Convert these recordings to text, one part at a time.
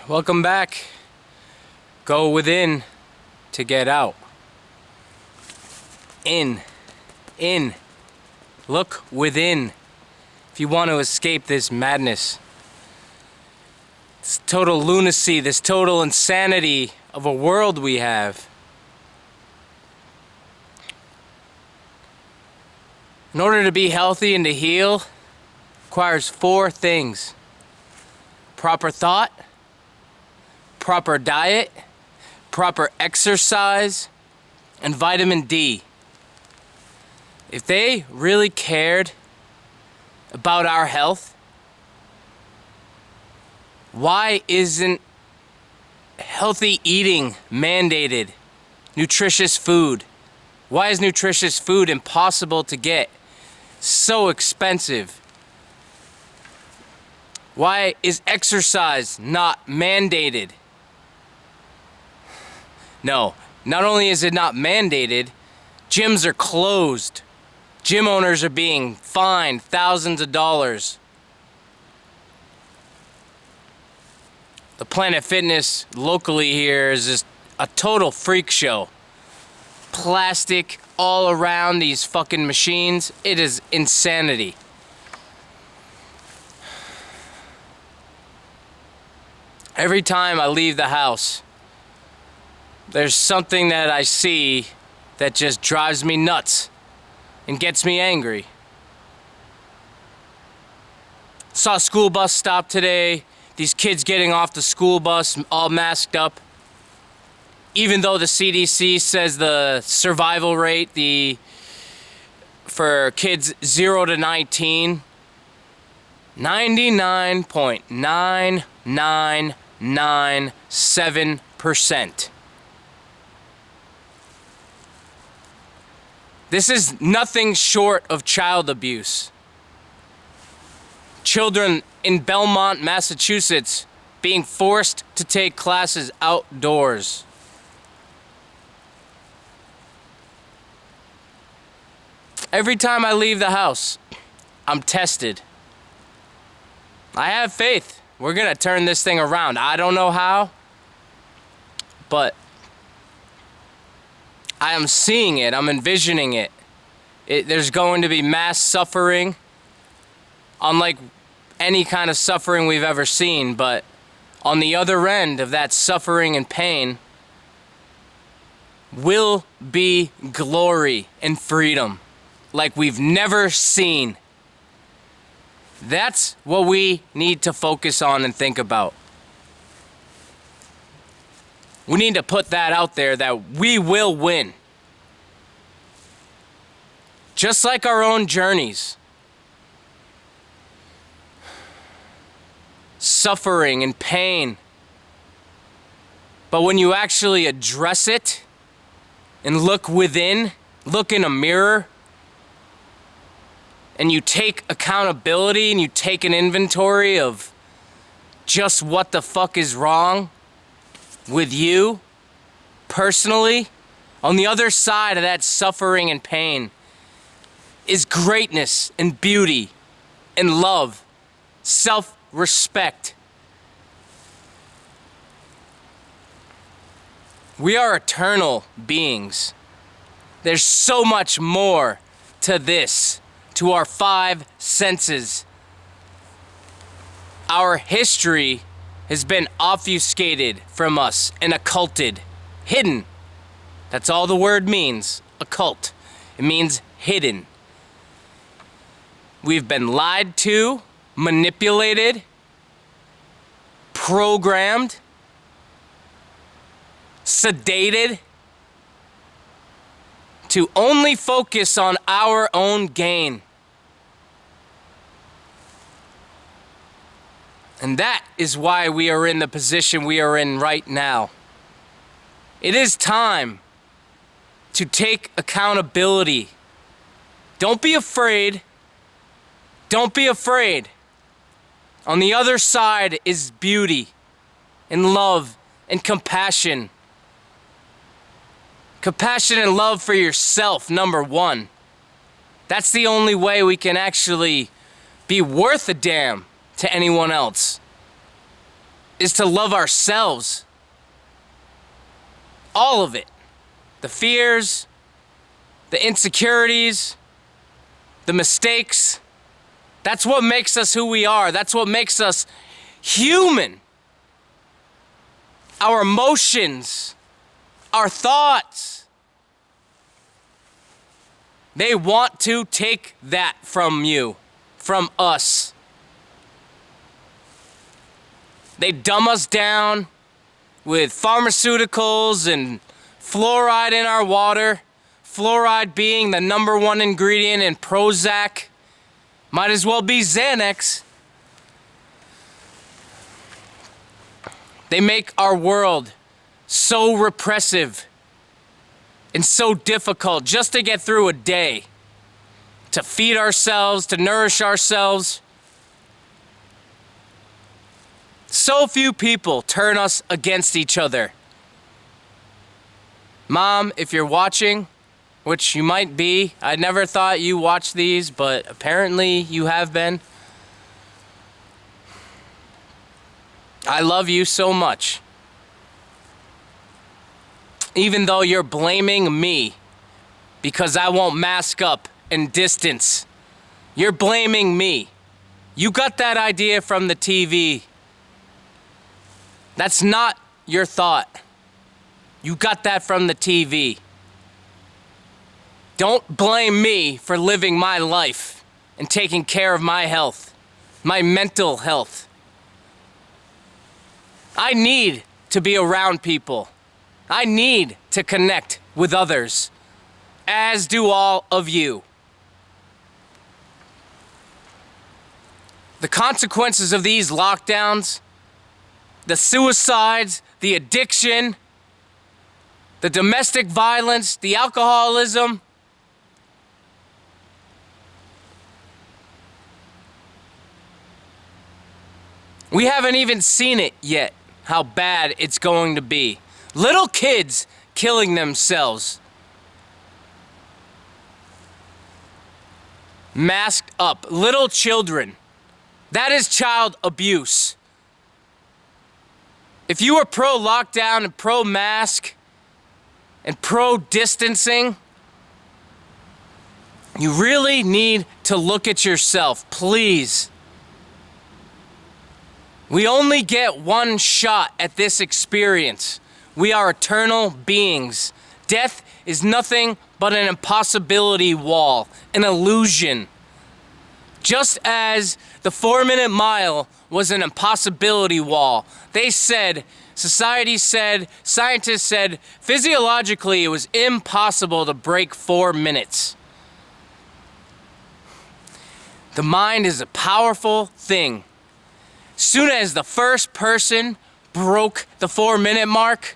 Welcome back. Go within to get out. In. Look within if you want to escape this madness. This total lunacy, this total insanity of a world we have. In order to be healthy and to heal, requires 4 things. Proper thought, proper diet, proper exercise, and vitamin D. If they really cared about our health, why isn't healthy eating mandated? Nutritious food. Why is nutritious food impossible to get? So expensive. Why is exercise not mandated? No, not only is it not mandated, gyms are closed. Gym owners are being fined thousands of dollars. The Planet Fitness locally here is just a total freak show. Plastic all around these fucking machines. It is insanity. Every time I leave the house, there's something that I see that just drives me nuts and gets me angry. Saw a school bus stop today. These kids getting off the school bus all masked up. Even though the CDC says the survival rate for kids 0 to 19, 99.9997%. This is nothing short of child abuse. Children in Belmont, Massachusetts, being forced to take classes outdoors. Every time I leave the house, I'm tested. I have faith. We're gonna turn this thing around. I don't know how, but I am seeing it. I'm envisioning it. There's going to be mass suffering, unlike any kind of suffering we've ever seen. But on the other end of that suffering and pain will be glory and freedom like we've never seen. That's what we need to focus on and think about. We need to put that out there that we will win. Just like our own journeys. Suffering and pain. But when you actually address it and look within, look in a mirror, and you take accountability and you take an inventory of just what the fuck is wrong with you personally, on the other side of that suffering and pain is greatness and beauty and love, self-respect. We are eternal beings. There's so much more to this, to our 5 senses. Our history has been obfuscated from us and occulted, hidden. That's all the word means, occult. It means hidden. We've been lied to, manipulated, programmed, sedated to only focus on our own gain. And that is why we are in the position we are in right now. It is time to take accountability. Don't be afraid. Don't be afraid. On the other side is beauty and love and compassion. Compassion and love for yourself, number 1. That's the only way we can actually be worth a damn to anyone else. is to love ourselves. All of it. The fears, the insecurities, the mistakes. That's what makes us who we are. That's what makes us human. Our emotions, our thoughts. They want to take that from you, from us. They dumb us down with pharmaceuticals and fluoride in our water. Fluoride being the #1 ingredient in Prozac. Might as well be Xanax. They make our world so repressive and so difficult just to get through a day, to feed ourselves, to nourish ourselves. So few people turn us against each other. Mom, if you're watching, which you might be, I never thought you watched these, but apparently you have been. I love you so much. Even though you're blaming me because I won't mask up and distance. You're blaming me. You got that idea from the TV. That's not your thought. You got that from the TV. Don't blame me for living my life and taking care of my health, my mental health. I need to be around people. I need to connect with others, as do all of you. The consequences of these lockdowns, the suicides, the addiction, the domestic violence, the alcoholism, we haven't even seen it yet, how bad it's going to be. Little kids killing themselves. Masked up. Little children. That is child abuse. If you are pro-lockdown and pro-mask and pro-distancing, you really need to look at yourself, please. We only get one shot at this experience. We are eternal beings. Death is nothing but an impossibility wall, an illusion. Just as the 4-minute mile was an impossibility wall, they said, society said, scientists said, physiologically it was impossible to break 4 minutes. The mind is a powerful thing. Soon as the first person broke the 4-minute mark,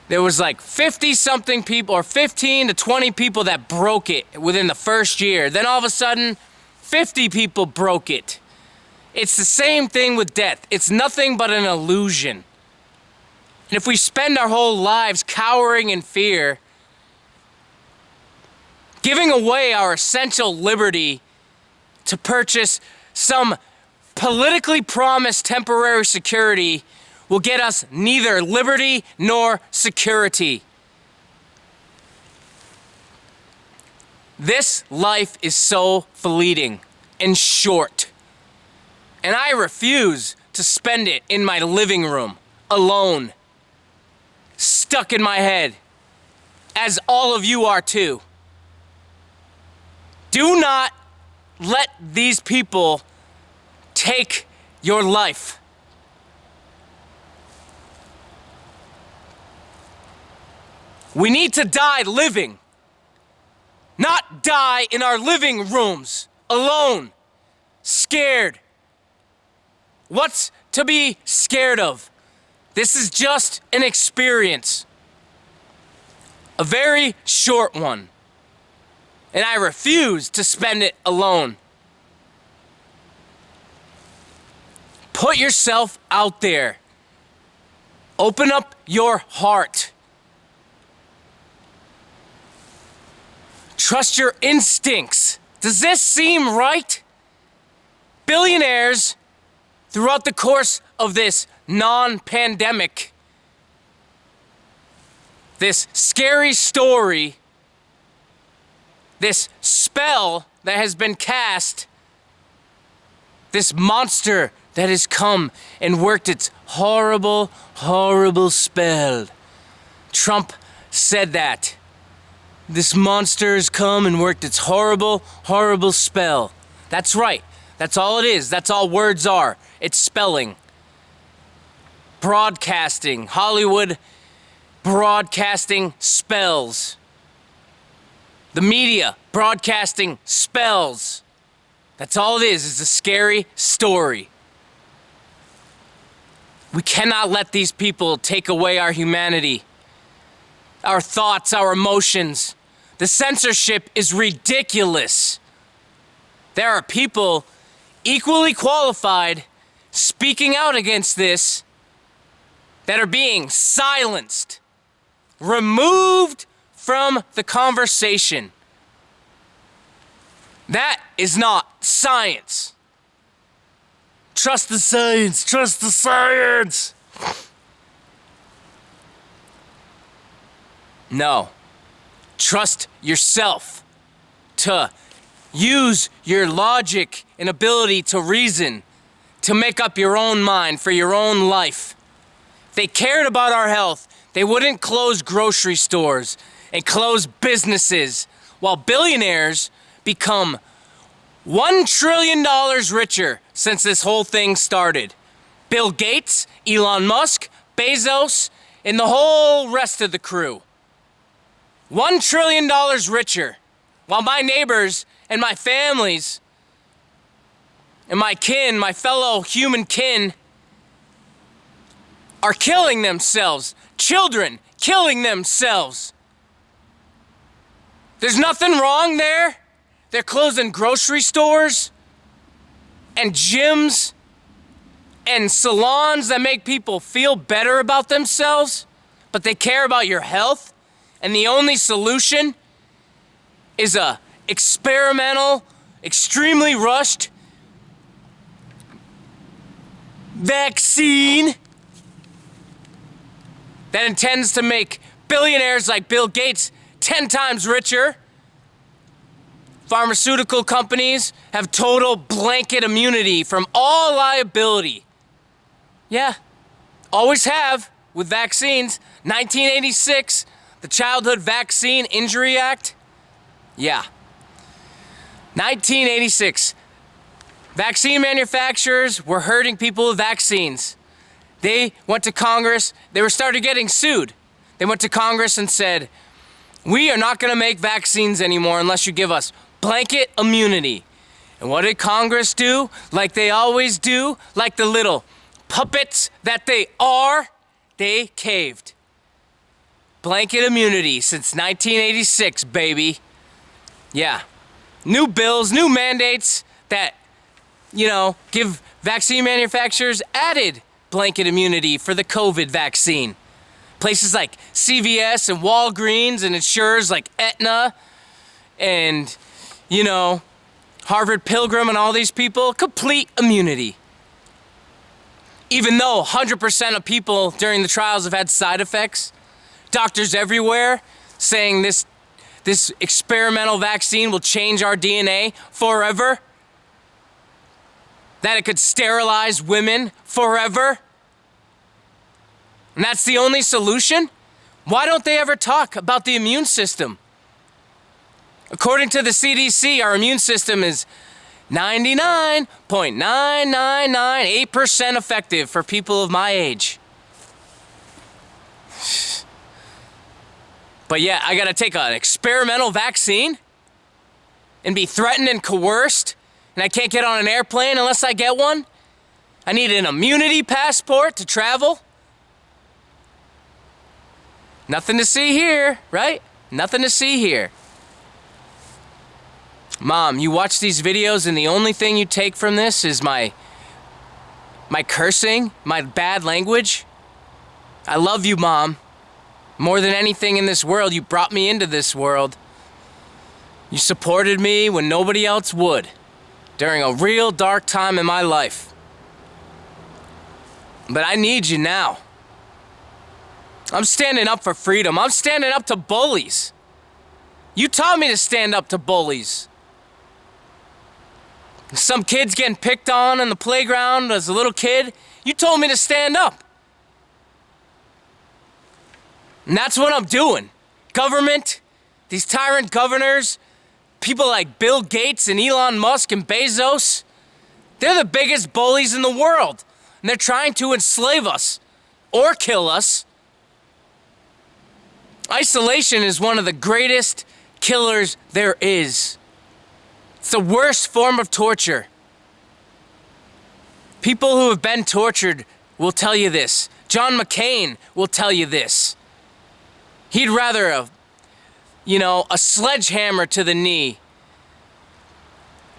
there was like 50-something people, or 15 to 20 people that broke it within the first year. Then all of a sudden, 50 people broke it. It's the same thing with death. It's nothing but an illusion. And if we spend our whole lives cowering in fear, giving away our essential liberty to purchase some politically promised temporary security, will get us neither liberty nor security. This life is so fleeting and short, and I refuse to spend it in my living room, alone, stuck in my head, as all of you are too. Do not let these people take your life. We need to die living, not die in our living rooms, alone, scared. What's to be scared of? This is just an experience, a very short one, and I refuse to spend it alone. Put yourself out there. Open up your heart. Trust your instincts. Does this seem right? Billionaires throughout the course of this non-pandemic, this scary story, this spell that has been cast, this monster that has come and worked its horrible, horrible spell. Trump said that. This monster has come and worked its horrible, horrible spell. That's right. That's all it is. That's all words are. It's spelling. Broadcasting. Hollywood broadcasting spells. The media broadcasting spells. That's all it is. It's a scary story. We cannot let these people take away our humanity, our thoughts, our emotions. The censorship is ridiculous. There are people equally qualified speaking out against this that are being silenced, removed from the conversation. That is not science. Trust the science. Trust the science. No. Trust yourself to use your logic and ability to reason to make up your own mind for your own life. If they cared about our health, they wouldn't close grocery stores and close businesses while billionaires become $1 trillion richer since this whole thing started. Bill Gates, Elon Musk, Bezos, and the whole rest of the crew. $1 trillion richer, while my neighbors and my families and my kin, my fellow human kin, are killing themselves. Children killing themselves. There's nothing wrong there. They're closing grocery stores and gyms and salons that make people feel better about themselves, but they care about your health, and the only solution is a experimental, extremely rushed vaccine that intends to make billionaires like Bill Gates 10 times richer. Pharmaceutical companies have total blanket immunity from all liability. Yeah, always have with vaccines. 1986, the Childhood Vaccine Injury Act. Yeah. 1986. Vaccine manufacturers were hurting people with vaccines. They went to Congress. They started getting sued. They went to Congress and said, we are not going to make vaccines anymore unless you give us blanket immunity. And what did Congress do? Like they always do, like the little puppets that they are, they caved. Blanket immunity since 1986, baby. Yeah. New bills, new mandates that, give vaccine manufacturers added blanket immunity for the COVID vaccine. Places like CVS and Walgreens and insurers like Aetna and, Harvard Pilgrim and all these people, complete immunity. Even though 100% of people during the trials have had side effects, doctors everywhere saying this experimental vaccine will change our DNA forever, that it could sterilize women forever, and that's the only solution? Why don't they ever talk about the immune system? According to the CDC, our immune system is 99.9998% effective for people of my age. But yeah, I gotta take an experimental vaccine and be threatened and coerced, and I can't get on an airplane unless I get one? I need an immunity passport to travel? Nothing to see here, right? Nothing to see here. Mom, you watch these videos and the only thing you take from this is my cursing, my bad language? I love you, Mom. More than anything in this world, you brought me into this world. You supported me when nobody else would, during a real dark time in my life. But I need you now. I'm standing up for freedom. I'm standing up to bullies. You taught me to stand up to bullies. Some kids getting picked on in the playground as a little kid. You told me to stand up. And that's what I'm doing. Government, these tyrant governors, people like Bill Gates and Elon Musk and Bezos, they're the biggest bullies in the world. And they're trying to enslave us or kill us. Isolation is one of the greatest killers there is. It's the worst form of torture. People who have been tortured will tell you this. John McCain will tell you this. He'd rather a sledgehammer to the knee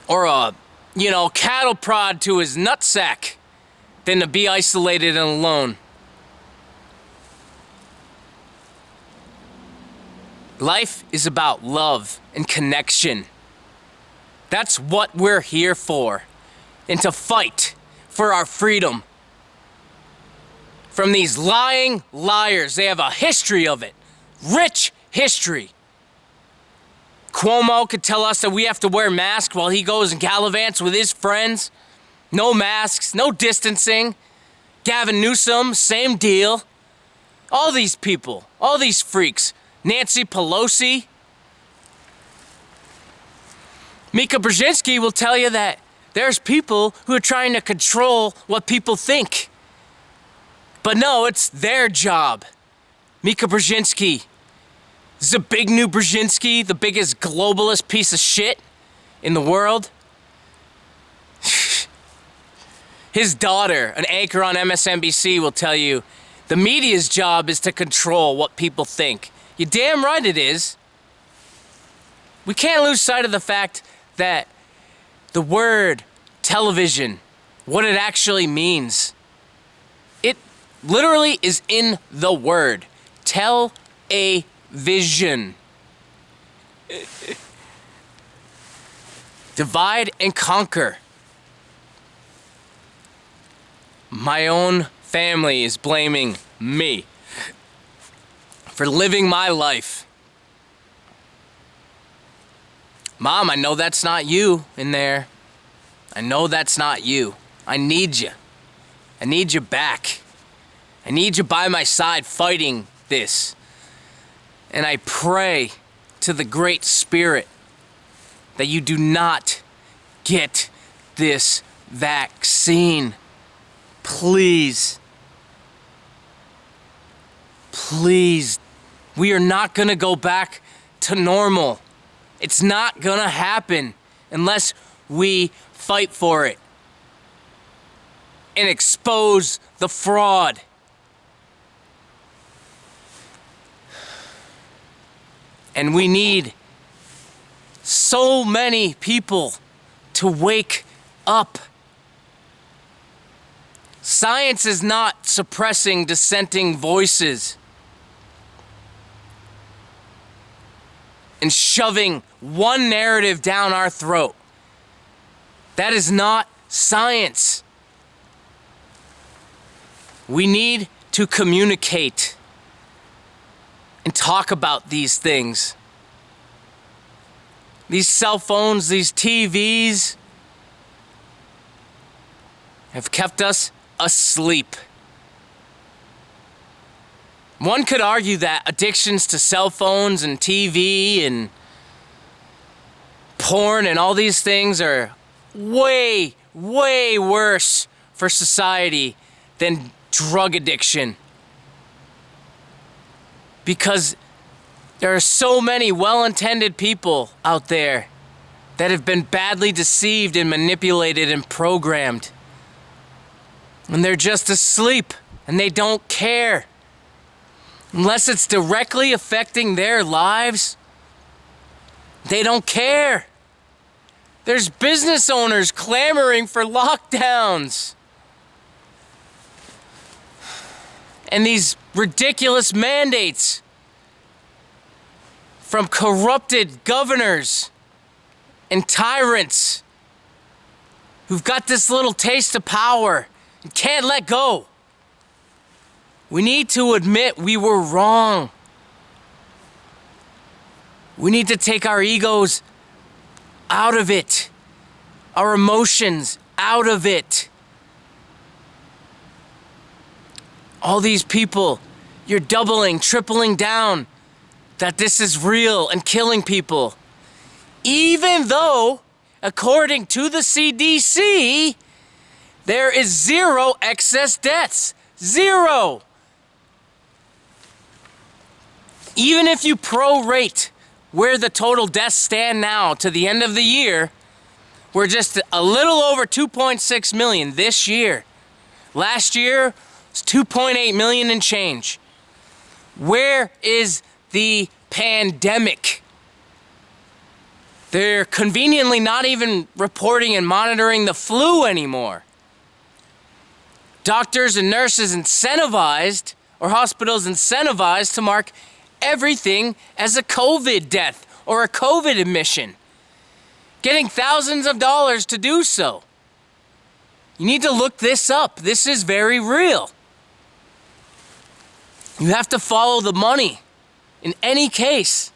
or a, cattle prod to his nutsack than to be isolated and alone. Life is about love and connection. That's what we're here for. And to fight for our freedom. From these lying liars, they have a history of it. Rich history. Cuomo could tell us that we have to wear masks while he goes and gallivants with his friends. No masks, no distancing. Gavin Newsom, same deal. All these people, all these freaks. Nancy Pelosi. Mika Brzezinski will tell you that there's people who are trying to control what people think. But no, it's their job. Mika Brzezinski. Zbigniew Brzezinski, the biggest globalist piece of shit in the world. His daughter, an anchor on MSNBC, will tell you the media's job is to control what people think. You're damn right it is. We can't lose sight of the fact that the word television, what it actually means, it literally is in the word. Tell-a-vision. Divide and conquer. My own family is blaming me for living my life. Mom, I know that's not you in there. I know that's not you. I need you. I need you back. I need you by my side fighting this. And I pray to the Great Spirit that you do not get this vaccine. Please. Please. We are not going to go back to normal. It's not going to happen unless we fight for it and expose the fraud. And we need so many people to wake up. Science is not suppressing dissenting voices and shoving one narrative down our throat. That is not science. We need to communicate and talk about these things. These cell phones, these TVs have kept us asleep. One could argue that addictions to cell phones and TV and porn and all these things are way, way worse for society than drug addiction. Because there are so many well-intended people out there that have been badly deceived and manipulated and programmed. And they're just asleep and they don't care. Unless it's directly affecting their lives, they don't care. There's business owners clamoring for lockdowns. And these ridiculous mandates from corrupted governors and tyrants who've got this little taste of power and can't let go. We need to admit we were wrong. We need to take our egos out of it, our emotions out of it. All these people, you're doubling, tripling down that this is real and killing people. Even though, according to the CDC, there is 0 excess deaths. 0. Even if you prorate where the total deaths stand now to the end of the year, we're just a little over 2.6 million this year. Last year, it's 2.8 million and change. Where is the pandemic? They're conveniently not even reporting and monitoring the flu anymore. Doctors and nurses incentivized, or hospitals incentivized to mark everything as a COVID death or a COVID admission, getting thousands of dollars to do so. You need to look this up. This is very real. You have to follow the money in any case.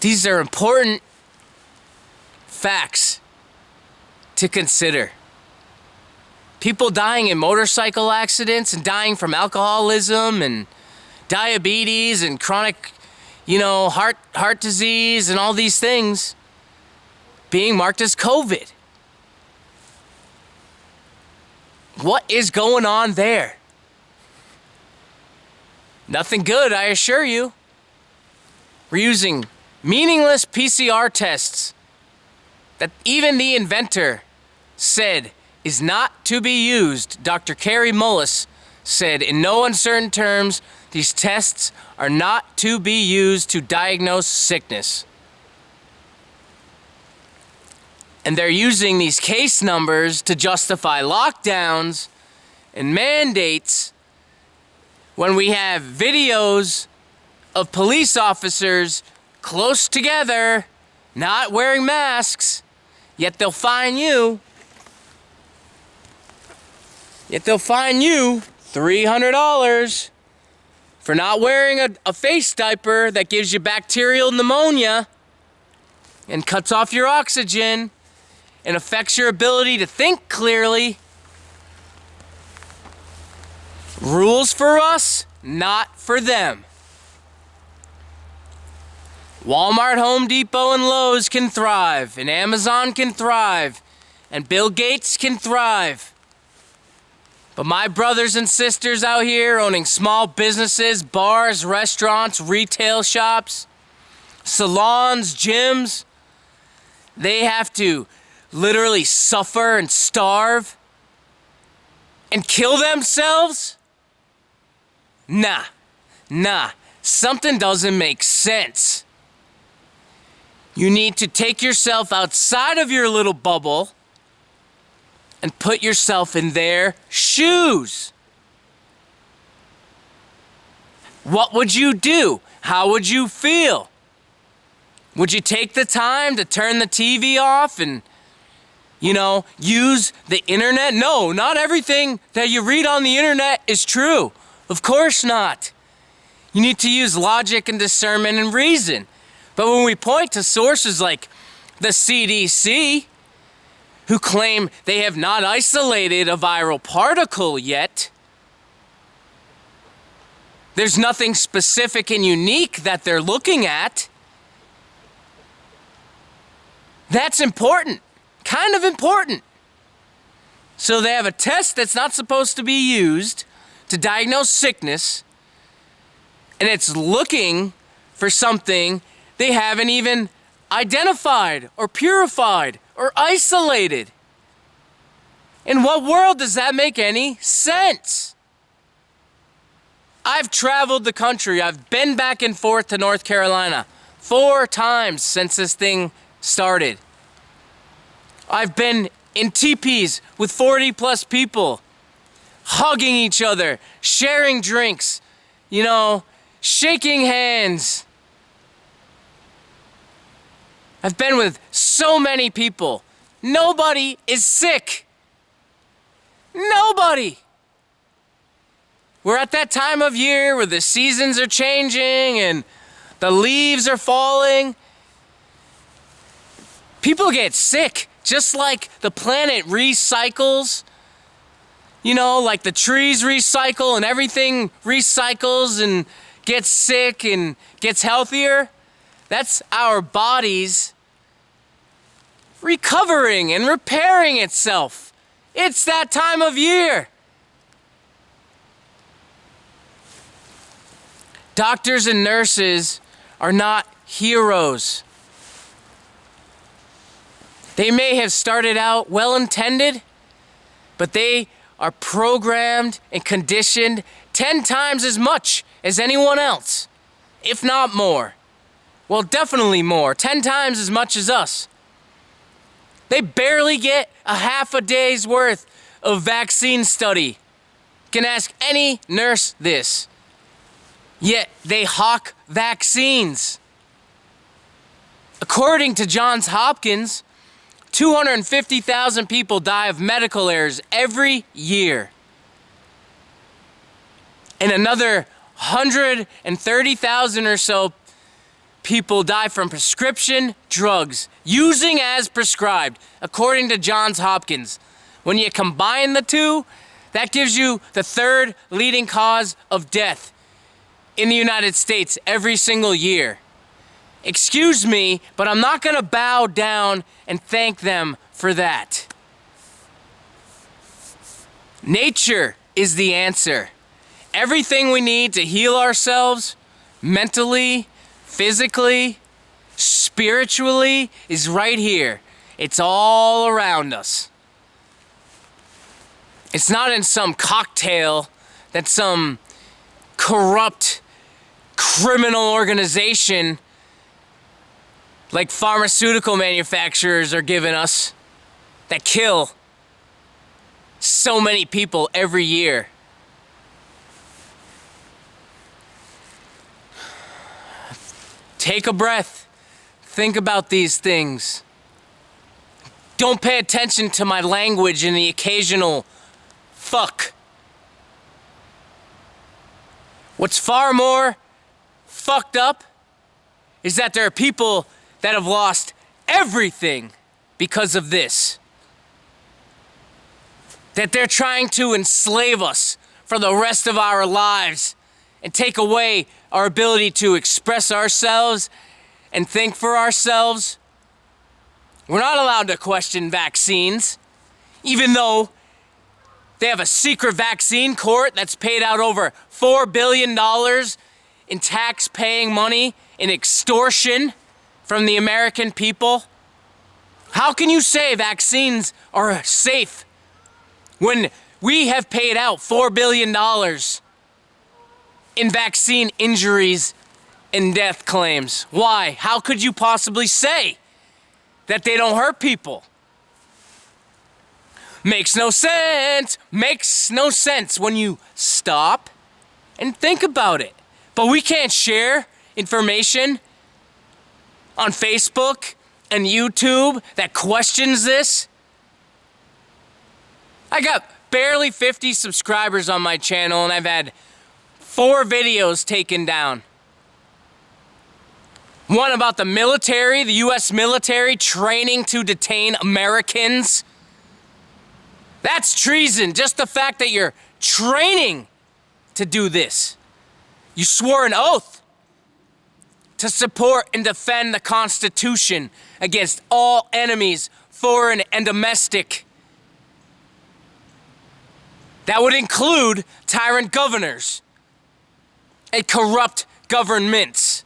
These are important facts to consider. People dying in motorcycle accidents and dying from alcoholism and diabetes and chronic, heart disease and all these things being marked as COVID. What is going on there? Nothing good, I assure you. We're using meaningless PCR tests that even the inventor said is not to be used. Dr. Carrie Mullis said, in no uncertain terms, these tests are not to be used to diagnose sickness. And they're using these case numbers to justify lockdowns and mandates when we have videos of police officers close together, not wearing masks, yet they'll fine you. Yet they'll fine you $300 for not wearing a face diaper that gives you bacterial pneumonia and cuts off your oxygen and affects your ability to think clearly. Rules for us, not for them. Walmart, Home Depot, and Lowe's can thrive, and Amazon can thrive, and Bill Gates can thrive. But my brothers and sisters out here owning small businesses, bars, restaurants, retail shops, salons, gyms, they have to literally suffer and starve and kill themselves? Nah. Something doesn't make sense. You need to take yourself outside of your little bubble and put yourself in their shoes. What would you do? How would you feel? Would you take the time to turn the TV off and use the internet? No, not everything that you read on the internet is true. Of course not. You need to use logic and discernment and reason. But when we point to sources like the CDC, who claim they have not isolated a viral particle yet, there's nothing specific and unique that they're looking at. That's important. Kind of important. So they have a test that's not supposed to be used to diagnose sickness, and it's looking for something they haven't even identified or purified or isolated. In what world does that make any sense? I've traveled the country. I've been back and forth to North Carolina 4 times since this thing started. I've been in teepees with 40 plus people, hugging each other, sharing drinks, shaking hands. I've been with so many people. Nobody is sick. Nobody. everybody. We're at that time of year where the seasons are changing and the leaves are falling. People get sick, just like the planet recycles. You know, like the trees recycle and everything recycles and gets sick and gets healthier. That's our bodies recovering and repairing itself. It's that time of year. Doctors and nurses are not heroes. They may have started out well-intended, but they are programmed and conditioned 10 times as much as anyone else, if not more. Well, definitely more, 10 times as much as us. They barely get a half a day's worth of vaccine study. You can ask any nurse this. Yet they hawk vaccines. According to Johns Hopkins, 250,000 people die of medical errors every year. And another 130,000 or so people die from prescription drugs, using as prescribed, according to Johns Hopkins. When you combine the two, that gives you the third leading cause of death in the United States every single year. Excuse me, but I'm not gonna bow down and thank them for that. Nature is the answer. Everything we need to heal ourselves, mentally, physically, spiritually, is right here. It's all around us. It's not in some cocktail that some corrupt criminal organization like pharmaceutical manufacturers are giving us that kill so many people every year. Take a breath. Think about these things. Don't pay attention to my language and the occasional fuck. What's far more fucked up is that there are people that have lost everything because of this. That they're trying to enslave us for the rest of our lives and take away our ability to express ourselves and think for ourselves. We're not allowed to question vaccines, even though they have a secret vaccine court that's paid out over $4 billion in tax-paying money in extortion from the American people. How can you say vaccines are safe when we have paid out $4 billion in vaccine injuries and death claims? Why? How could you possibly say that they don't hurt people? Makes no sense. Makes no sense when you stop and think about it. But we can't share information on Facebook and YouTube that questions this. I got barely 50 subscribers on my channel and I've had 4 videos taken down. One about the military, the US military training to detain Americans. That's treason, just the fact that you're training to do this. You swore an oath to support and defend the Constitution against all enemies, foreign and domestic. That would include tyrant governors and corrupt governments.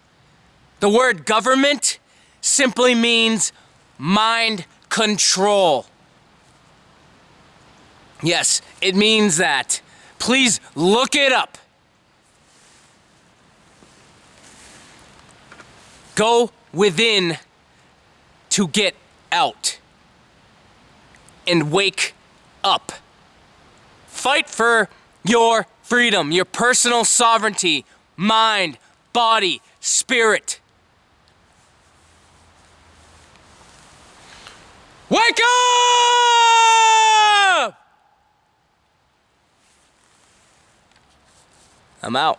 The word government simply means mind control. Yes, it means that. Please look it up. Go within to get out. And wake up. Fight for your freedom, your personal sovereignty, mind, body, spirit. Wake up! I'm out.